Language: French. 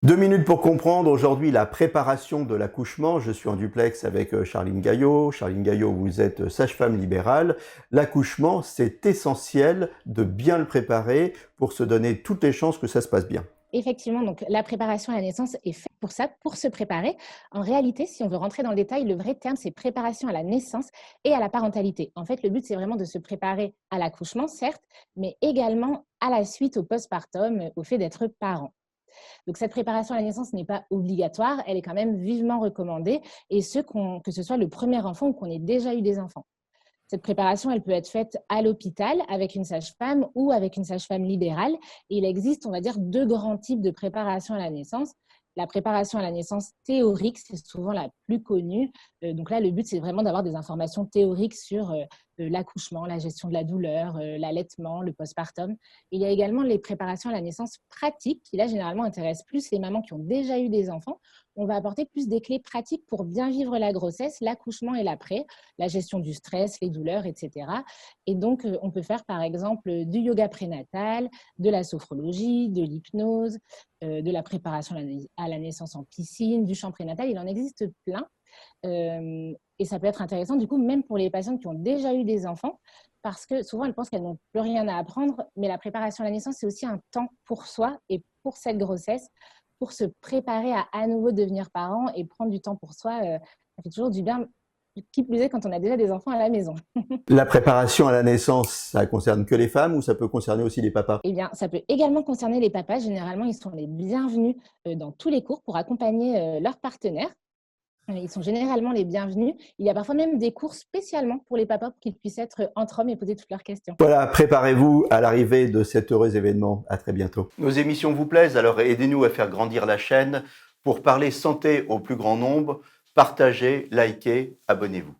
2 minutes pour comprendre aujourd'hui la préparation de l'accouchement. Je suis en duplex avec Charline Gaillot. Charline Gaillot, vous êtes sage-femme libérale. L'accouchement, c'est essentiel de bien le préparer pour se donner toutes les chances que ça se passe bien. Effectivement, donc la préparation à la naissance est faite pour ça, pour se préparer. En réalité, si on veut rentrer dans le détail, le vrai terme, c'est préparation à la naissance et à la parentalité. En fait, le but, c'est vraiment de se préparer à l'accouchement, certes, mais également à la suite, au postpartum, au fait d'être parent. Donc, cette préparation à la naissance n'est pas obligatoire, elle est quand même vivement recommandée, et que ce soit le premier enfant ou qu'on ait déjà eu des enfants. Cette préparation, elle peut être faite à l'hôpital avec une sage-femme ou avec une sage-femme libérale. Et il existe, on va dire, deux grands types de préparation à la naissance. La préparation à la naissance théorique, c'est souvent la plus connue. Donc là, le but, c'est vraiment d'avoir des informations théoriques sur l'accouchement, la gestion de la douleur, l'allaitement, le postpartum. Il y a également les préparations à la naissance pratiques, qui là, généralement, intéressent plus les mamans qui ont déjà eu des enfants. On va apporter plus des clés pratiques pour bien vivre la grossesse, l'accouchement et l'après, la gestion du stress, les douleurs, etc. Et donc, on peut faire par exemple du yoga prénatal, de la sophrologie, de l'hypnose, de la préparation à la naissance en piscine, du chant prénatal. Il en existe plein. Et ça peut être intéressant, du coup, même pour les patientes qui ont déjà eu des enfants, parce que souvent, elles pensent qu'elles n'ont plus rien à apprendre, mais la préparation à la naissance, c'est aussi un temps pour soi et pour cette grossesse, pour se préparer à nouveau devenir parent et prendre du temps pour soi. Ça fait toujours du bien, qui plus est quand on a déjà des enfants à la maison. La préparation à la naissance, ça concerne que les femmes ou ça peut concerner aussi les papas? Eh bien, ça peut également concerner les papas. Généralement, ils sont les bienvenus dans tous les cours pour accompagner leurs partenaires. Ils sont généralement les bienvenus. Il y a parfois même des cours spécialement pour les papas pour qu'ils puissent être entre hommes et poser toutes leurs questions. Voilà, préparez-vous à l'arrivée de cet heureux événement. À très bientôt. Nos émissions vous plaisent, alors aidez-nous à faire grandir la chaîne pour parler santé au plus grand nombre. Partagez, likez, abonnez-vous.